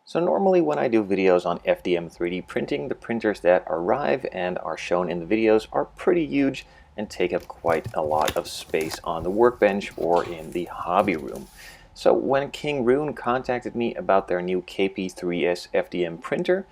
So normally when I do videos on FDM 3D printing, the printers that arrive and are shown in the videos are pretty huge and take up quite a lot of space on the workbench or in the hobby room. So when Kingroon contacted me about their new KP3S FDM printer,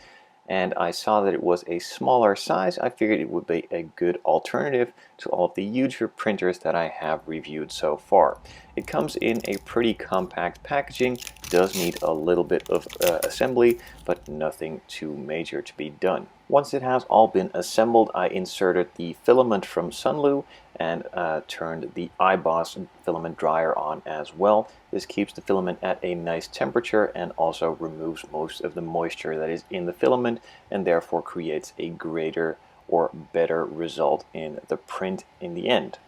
and I saw that it was a smaller size, I figured it would be a good alternative to all of the huger printers that I have reviewed so far. It comes in a pretty compact packaging, does need a little bit of assembly, but nothing too major to be done. Once it has all been assembled, I inserted the filament from SUNLU and turned the EIBOS filament dryer on as well. This keeps the filament at a nice temperature and also removes most of the moisture that is in the filament and therefore creates a greater or better result in the print in the end.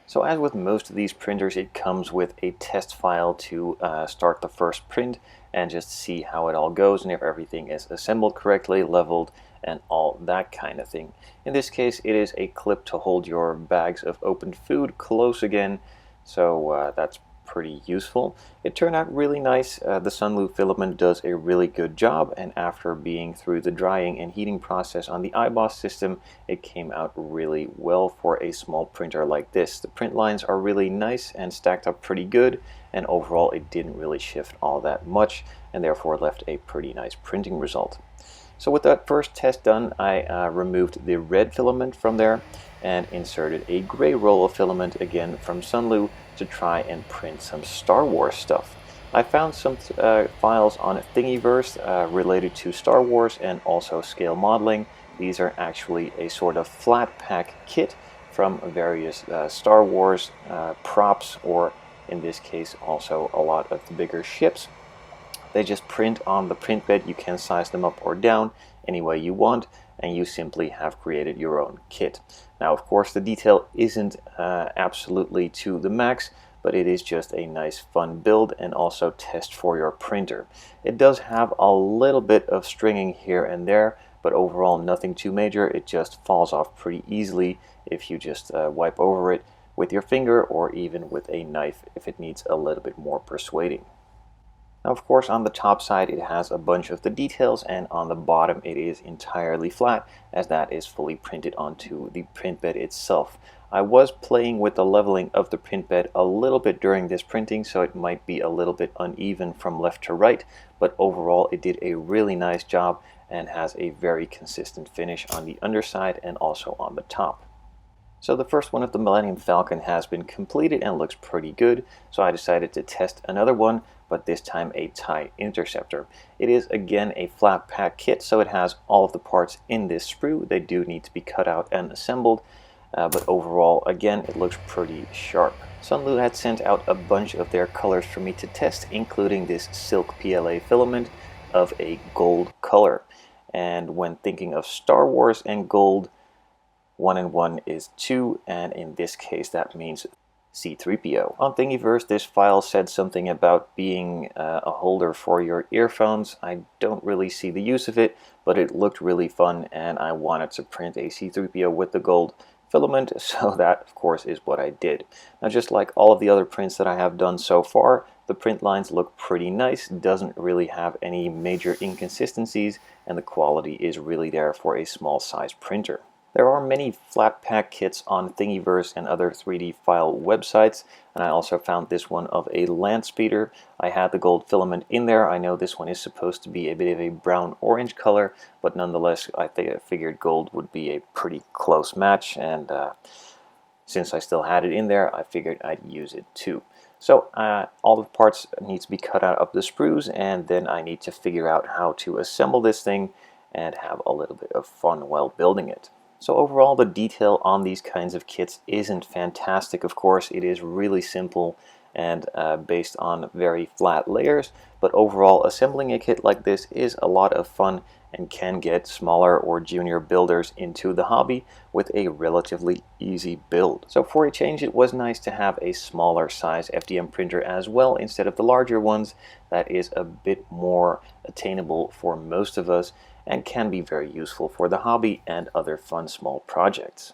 So as with most of these printers, it comes with a test file to start the first print and just see how it all goes and if everything is assembled correctly, leveled, and all that kind of thing. In this case, it is a clip to hold your bags of opened food close again, so that's pretty useful. It turned out really nice. The SUNLU filament does a really good job, and after being through the drying and heating process on the EIBOS system, it came out really well for a small printer like this. The print lines are really nice and stacked up pretty good, and overall it didn't really shift all that much and therefore left a pretty nice printing result. So with that first test done, I removed the red filament from there and inserted a gray roll of filament again from SUNLU to try and print some Star Wars stuff. I found some files on Thingiverse related to Star Wars and also scale modeling. These are actually a sort of flat pack kit from various Star Wars props, or in this case also a lot of the bigger ships. They just print on the print bed. You can size them up or down any way you want, and you simply have created your own kit. Now, of course, the detail isn't absolutely to the max, but it is just a nice fun build and also test for your printer. It does have a little bit of stringing here and there, but overall nothing too major. It just falls off pretty easily if you just wipe over it with your finger or even with a knife if it needs a little bit more persuading. Now, of course, on the top side it has a bunch of the details, and on the bottom it is entirely flat, as that is fully printed onto the print bed itself. I was playing with the leveling of the print bed a little bit during this printing, so it might be a little bit uneven from left to right, but overall it did a really nice job and has a very consistent finish on the underside and also on the top. So the first one of the Millennium Falcon has been completed and looks pretty good, so I decided to test another one, but this time a TIE Interceptor. It is again a flat pack kit, so it has all of the parts in this sprue. They do need to be cut out and assembled, but overall again it looks pretty sharp. SUNLU had sent out a bunch of their colors for me to test, including this silk PLA filament of a gold color. And when thinking of Star Wars and gold, 1 and 1 is 2, and in this case that means C3PO. On Thingiverse, this file said something about being a holder for your earphones. I don't really see the use of it, but it looked really fun and I wanted to print a C3PO with the gold filament, so that of course is what I did. Now, just like all of the other prints that I have done so far, the print lines look pretty nice, doesn't really have any major inconsistencies, and the quality is really there for a small size printer. There are many flat pack kits on Thingiverse and other 3D file websites, and I also found this one of a land speeder. I had the gold filament in there. I know this one is supposed to be a bit of a brown-orange color, but nonetheless I figured gold would be a pretty close match, and since I still had it in there, I figured I'd use it too. So all the parts need to be cut out of the sprues, and then I need to figure out how to assemble this thing and have a little bit of fun while building it. So overall, the detail on these kinds of kits isn't fantastic. Of course, it is really simple and based on very flat layers, but overall assembling a kit like this is a lot of fun and can get smaller or junior builders into the hobby with a relatively easy build. So for a change, it was nice to have a smaller size FDM printer as well instead of the larger ones. That is a bit more attainable for most of us and can be very useful for the hobby and other fun small projects.